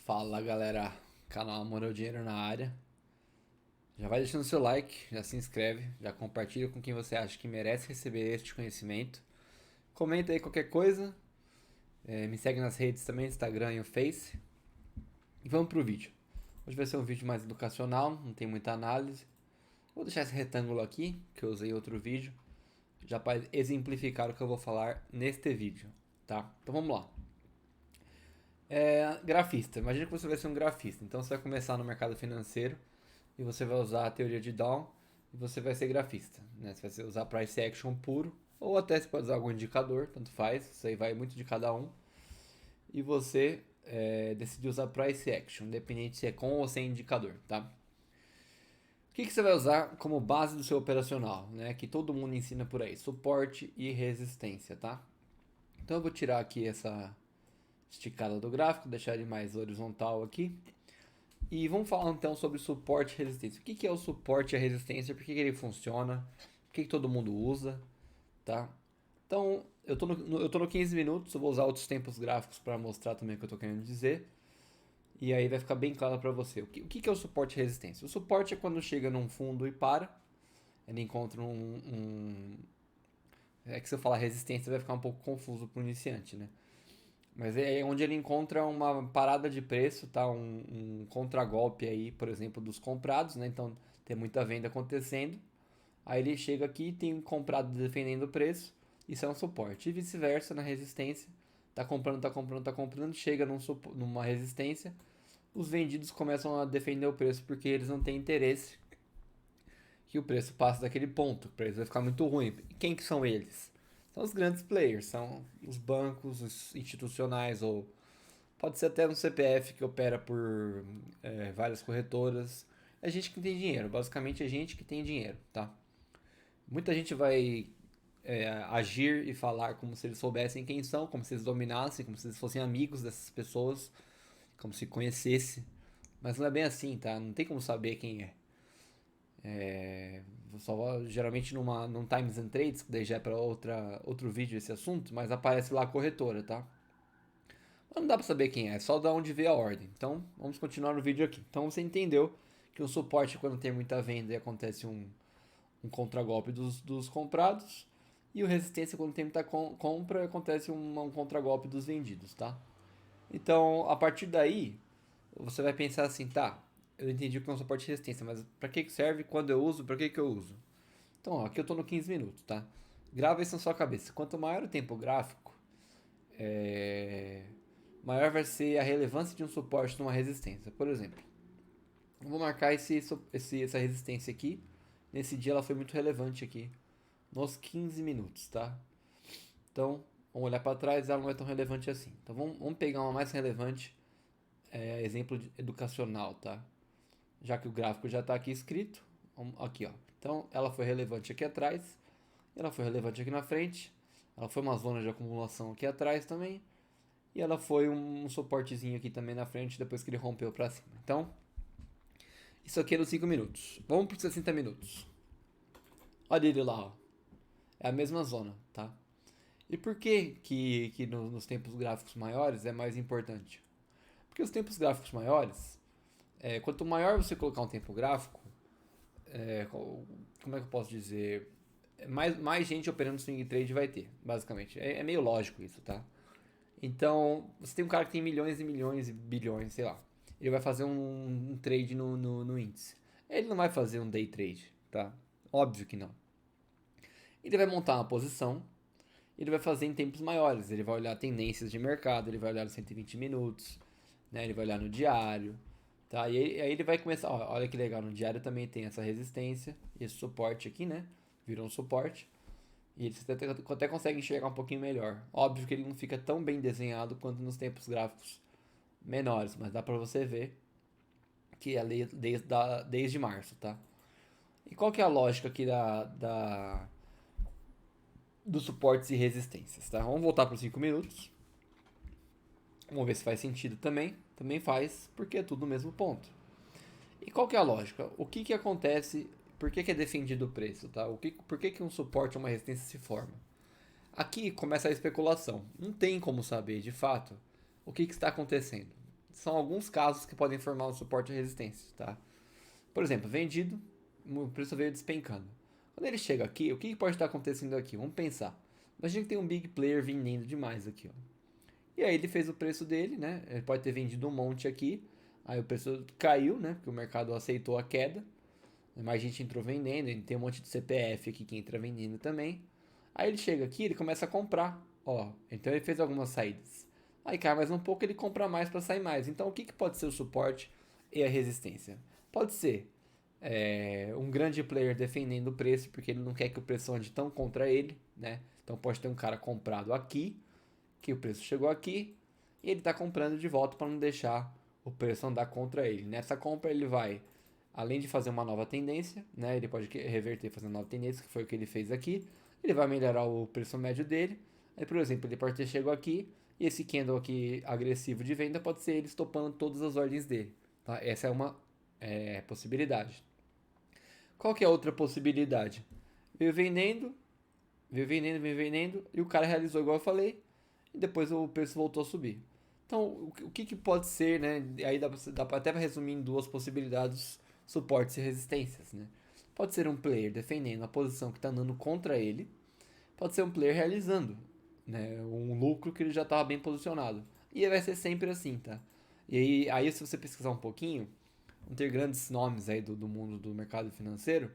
Fala galera, canal Amor ao Dinheiro na área. Já vai deixando seu like, já se inscreve, já compartilha com quem você acha que merece receber este conhecimento. Comenta aí qualquer coisa, me segue nas redes também, Instagram e o Face. E vamos pro vídeo. Hoje vai ser um vídeo mais educacional, não tem muita análise. Vou deixar esse retângulo aqui, que eu usei em outro vídeo, já para exemplificar o que eu vou falar neste vídeo, tá? Então vamos lá. Grafista. Imagina que você vai ser um grafista. Então você vai começar no mercado financeiro e você vai usar a teoria de Down e você vai ser grafista, né? Você vai usar price action puro ou até você pode usar algum indicador, tanto faz. Isso aí vai muito de cada um. E você decidir usar price action, independente se é com ou sem indicador, tá? O que você vai usar como base do seu operacional, né? Que todo mundo ensina por aí, suporte e resistência, tá? Então eu vou tirar aqui essa esticada do gráfico, deixar ele mais horizontal aqui. E vamos falar então sobre suporte e resistência. O que é o suporte e a resistência? Por que ele funciona? Por que todo mundo usa? Tá? Então, eu tô no 15 minutos, eu vou usar outros tempos gráficos para mostrar também o que eu estou querendo dizer. E aí vai ficar bem claro para você. O que é o suporte e resistência? O suporte é quando chega num fundo e para. Ele encontra É que se eu falar resistência vai ficar um pouco confuso para o iniciante, né? Mas é onde ele encontra uma parada de preço, tá? Um contragolpe aí, por exemplo, dos comprados, né? Então tem muita venda acontecendo. Aí ele chega aqui e tem um comprado defendendo o preço. Isso é um suporte. E vice-versa na resistência. Tá comprando, tá comprando, tá comprando. Chega numa resistência. Os vendidos começam a defender o preço porque eles não têm interesse que o preço passe daquele ponto. O preço vai ficar muito ruim. E quem que são eles? São os grandes players, são os bancos, os institucionais, ou pode ser até um CPF que opera por várias corretoras. É gente que tem dinheiro, basicamente é gente que tem dinheiro, tá? Muita gente vai agir e falar como se eles soubessem quem são, como se eles dominassem, como se eles fossem amigos dessas pessoas, como se conhecesse. Mas não é bem assim, tá? Não tem como saber quem é. Só geralmente num Times and Trades, que daí já é para outro vídeo esse assunto, mas aparece lá a corretora, tá? Mas não dá para saber quem é só da onde veio a ordem. Então, vamos continuar no vídeo aqui. Então, você entendeu que o suporte é quando tem muita venda e acontece um contragolpe dos comprados, e o resistência é quando tem muita compra e acontece um contragolpe dos vendidos, tá? Então, a partir daí, você vai pensar assim, tá, eu entendi o que é um suporte e resistência, mas para que serve, quando eu uso, para que eu uso? Então, ó, aqui eu tô no 15 minutos, tá? Grava isso na sua cabeça. Quanto maior o tempo gráfico, maior vai ser a relevância de um suporte numa resistência. Por exemplo, eu vou marcar essa resistência aqui. Nesse dia ela foi muito relevante aqui, nos 15 minutos, tá? Então, vamos olhar para trás, ela não é tão relevante assim. Então, vamos pegar uma mais relevante, exemplo educacional, tá? Já que o gráfico já está aqui escrito, aqui, ó. Então, ela foi relevante aqui atrás, ela foi relevante aqui na frente, ela foi uma zona de acumulação aqui atrás também, e ela foi um suportezinho aqui também na frente depois que ele rompeu para cima. Então, isso aqui é nos 5 minutos. Vamos para os 60 minutos. Olha ele lá, ó. É a mesma zona, tá? E por que nos tempos gráficos maiores é mais importante? Porque os tempos gráficos maiores, quanto maior você colocar um tempo gráfico, como é que eu posso dizer? Mais gente operando swing trade vai ter, basicamente. É meio lógico isso, tá? Então, você tem um cara que tem milhões e milhões e bilhões, sei lá. Ele vai fazer um trade no índice. Ele não vai fazer um day trade, tá? Óbvio que não. Ele vai montar uma posição, ele vai fazer em tempos maiores. Ele vai olhar tendências de mercado, ele vai olhar nos 120 minutos, né? Ele vai olhar no diário, tá? E aí ele vai começar, ó, olha que legal, no diário também tem essa resistência, esse suporte aqui, né? Virou um suporte. E ele até consegue enxergar um pouquinho melhor. Óbvio que ele não fica tão bem desenhado quanto nos tempos gráficos menores, mas dá pra você ver que é desde março, tá? E qual que é a lógica aqui dos suportes e resistências, tá? Vamos voltar para os 5 minutos. Vamos ver se faz sentido também. Também faz, porque é tudo no mesmo ponto. E qual que é a lógica? O que acontece? Por que é defendido o preço, tá? Por que um suporte ou uma resistência se forma? Aqui começa a especulação. Não tem como saber, de fato, o que está acontecendo. são alguns casos que podem formar um suporte e resistência, tá? Por exemplo, vendido, o preço veio despencando. Quando ele chega aqui, o que pode estar acontecendo aqui? Vamos pensar. Imagina que tem um big player vendendo demais aqui, ó. E aí ele fez o preço dele, né? Ele pode ter vendido um monte aqui. Aí o preço caiu, né? Porque o mercado aceitou a queda. Mais gente entrou vendendo. Ele tem um monte de CPF aqui que entra vendendo também. Aí ele chega aqui, ele começa a comprar. Ó, então ele fez algumas saídas. Aí cai mais um pouco, ele compra mais para sair mais. Então o que pode ser o suporte e a resistência? Pode ser um grande player defendendo o preço, porque ele não quer que o preço ande tão contra ele, né? Então pode ter um cara comprado aqui, que o preço chegou aqui, e ele está comprando de volta para não deixar o preço andar contra ele. Nessa compra ele vai, além de fazer uma nova tendência, né? Ele pode reverter fazendo nova tendência, que foi o que ele fez aqui. Ele vai melhorar o preço médio dele. Aí, por exemplo, ele pode ter chegado aqui, e esse candle aqui agressivo de venda pode ser ele estopando todas as ordens dele. Tá? Essa é uma possibilidade. Qual que é a outra possibilidade? Veio vendendo, veio vendendo, e o cara realizou igual eu falei, e depois o preço voltou a subir. Então, o que pode ser, né? Aí dá até para resumir em duas possibilidades, suportes e resistências, né? Pode ser um player defendendo a posição que está andando contra ele, pode ser um player realizando, né, um lucro que ele já estava bem posicionado. E vai ser sempre assim, tá? E aí se você pesquisar um pouquinho, vão ter grandes nomes aí do mundo do mercado financeiro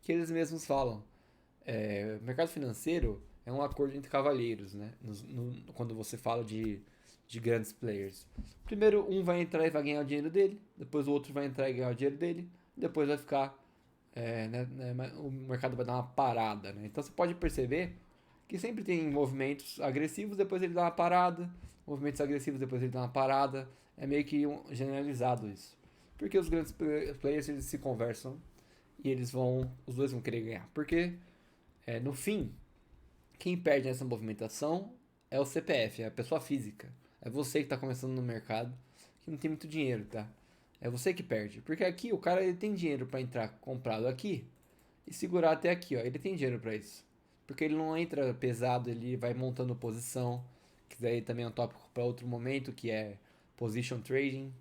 que eles mesmos falam. O mercado financeiro é um acordo entre cavalheiros, né? Quando você fala de grandes players. Primeiro um vai entrar e vai ganhar o dinheiro dele, depois o outro vai entrar e ganhar o dinheiro dele, depois vai ficar o mercado vai dar uma parada, né? Então você pode perceber que sempre tem movimentos agressivos, depois ele dá uma parada, movimentos agressivos, depois ele dá uma parada. É meio que generalizado isso. Porque os grandes players eles se conversam e os dois vão querer ganhar. Porque no fim, quem perde nessa movimentação é o CPF, é a pessoa física. É você que está começando no mercado, que não tem muito dinheiro, tá? É você que perde. Porque aqui o cara ele tem dinheiro para entrar comprado aqui e segurar até aqui, ó. Ele tem dinheiro para isso. Porque ele não entra pesado, ele vai montando posição. Que daí também é um tópico para outro momento, que é position trading.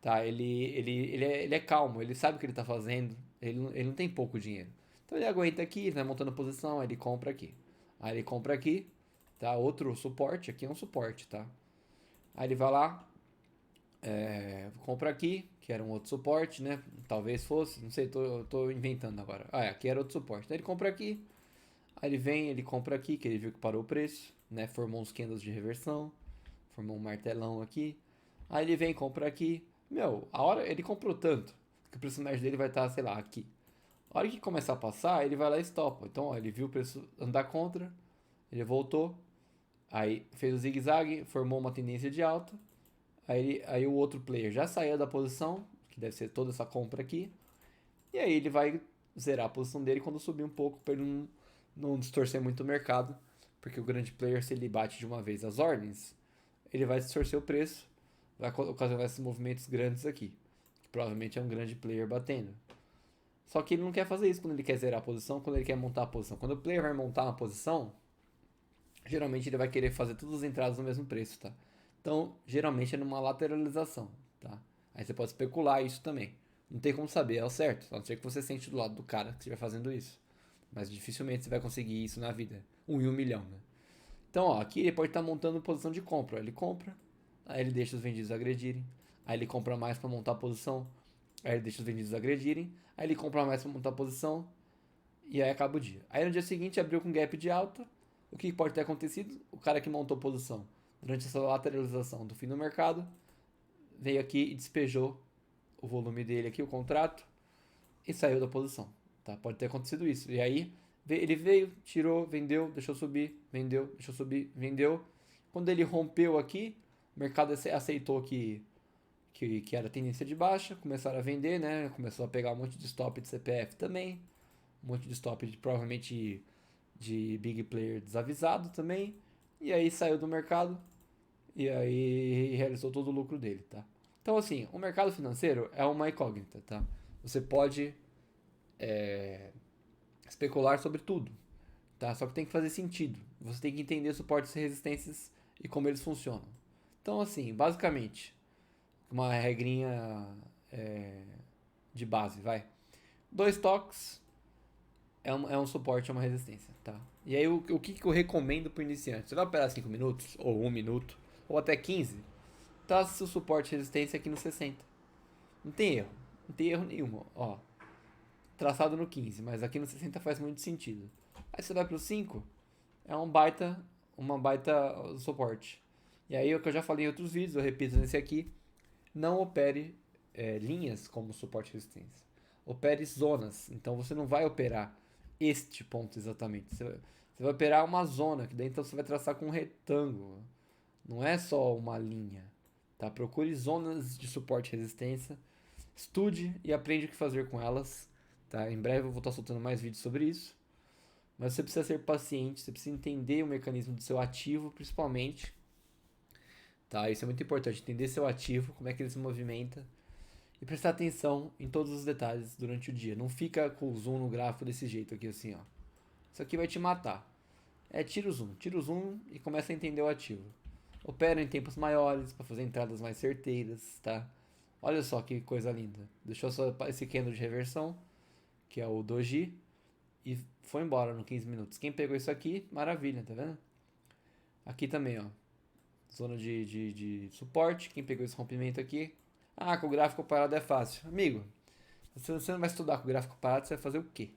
Tá? Ele é calmo, ele sabe o que ele está fazendo. Ele não tem pouco dinheiro. Então ele aguenta aqui, ele vai montando posição, aí ele compra aqui. Aí ele compra aqui, tá? Outro suporte, aqui é um suporte, tá? Aí ele vai lá, compra aqui, que era um outro suporte, né? Talvez fosse, não sei, tô inventando agora. Aqui era outro suporte. Aí ele compra aqui, aí ele vem, ele compra aqui, que ele viu que parou o preço, né? Formou uns candles de reversão, formou um martelão aqui. Aí ele vem, compra aqui. Meu, a hora ele comprou tanto que o preço médio dele vai estar, sei lá, aqui. A hora que começar a passar, ele vai lá e estopa. Então, ó, ele viu o preço andar contra, ele voltou, aí fez o zigue-zague, formou uma tendência de alta. Aí o outro player já saiu da posição, que deve ser toda essa compra aqui. E aí ele vai zerar a posição dele quando subir um pouco, para ele não distorcer muito o mercado. Porque o grande player, se ele bate de uma vez as ordens, ele vai distorcer o preço, vai ocasionar esses movimentos grandes aqui. Que provavelmente é um grande player batendo. Só que ele não quer fazer isso quando ele quer zerar a posição, quando ele quer montar a posição. Quando o player vai montar uma posição, geralmente ele vai querer fazer todas as entradas no mesmo preço, tá? Então, geralmente é numa lateralização, tá? Aí você pode especular isso também. Não tem como saber, é o certo. A não ser que você sente do lado do cara que estiver fazendo isso. Mas dificilmente você vai conseguir isso na vida. 1 em 1 milhão, né? Então, ó, aqui ele pode estar montando posição de compra. Ele compra, aí ele deixa os vendidos agredirem. Aí ele compra mais para montar a posição. Aí ele deixa os vendidos agredirem. Aí ele compra mais para montar a posição. E aí acaba o dia. Aí no dia seguinte abriu com gap de alta. O que pode ter acontecido? O cara que montou posição durante essa lateralização do fim do mercado veio aqui e despejou o volume dele aqui, o contrato, e saiu da posição. Tá? Pode ter acontecido isso. E aí ele veio, tirou, vendeu, deixou subir, vendeu, deixou subir, vendeu. Quando ele rompeu aqui, o mercado aceitou que era tendência de baixa, começaram a vender, né? Começou a pegar um monte de stop de CPF também, um monte de stop provavelmente de big player desavisado também, e aí saiu do mercado e aí realizou todo o lucro dele, tá? Então assim, o mercado financeiro é uma incógnita, tá? Você pode especular sobre tudo, tá? Só que tem que fazer sentido. Você tem que entender suportes e resistências e como eles funcionam. Então assim, basicamente, uma regrinha de base, vai. 2 toques é um suporte, é uma resistência, tá? E aí o que eu recomendo pro iniciante? Você vai operar 5 minutos, ou 1 minuto, ou até 15, traça seu suporte e resistência aqui no 60. Não tem erro, não tem erro nenhum, ó. Traçado no 15, mas aqui no 60 faz muito sentido. Aí você vai pro 5, é uma baita suporte. E aí o que eu já falei em outros vídeos, eu repito nesse aqui, não opere linhas como suporte e resistência. Opere zonas. Então você não vai operar este ponto exatamente. Você vai operar uma zona, que daí então você vai traçar com um retângulo. Não é só uma linha. Tá? Procure zonas de suporte e resistência. Estude e aprende o que fazer com elas. Tá? Em breve eu vou estar soltando mais vídeos sobre isso. Mas você precisa ser paciente, você precisa entender o mecanismo do seu ativo, principalmente. Tá? Isso é muito importante, entender seu ativo, como é que ele se movimenta. E prestar atenção em todos os detalhes durante o dia. Não fica com o zoom no gráfico desse jeito aqui assim, ó. Isso aqui vai te matar. Tira o zoom e começa a entender o ativo. Opera em tempos maiores para fazer entradas mais certeiras, tá? Olha só que coisa linda. Deixou só esse candle de reversão, que é o doji, e foi embora no 15 minutos. Quem pegou isso aqui, maravilha, tá vendo? Aqui também, ó. Zona de suporte. Quem pegou esse rompimento aqui. Ah, com o gráfico parado é fácil. Amigo, se você não vai estudar com o gráfico parado, você vai fazer o quê?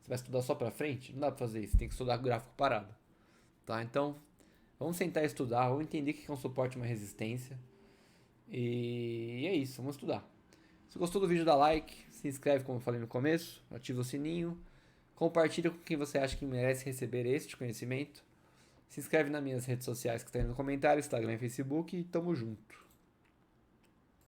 Você vai estudar só pra frente? Não dá pra fazer isso. Você tem que estudar com o gráfico parado. Tá? Então, vamos sentar e estudar. Vamos entender o que é um suporte e uma resistência. E é isso. Vamos estudar. Se gostou do vídeo, dá like. Se inscreve, como eu falei no começo. Ativa o sininho. Compartilha com quem você acha que merece receber este conhecimento. Se inscreve nas minhas redes sociais que estão aí no comentário, Instagram e Facebook, e tamo junto.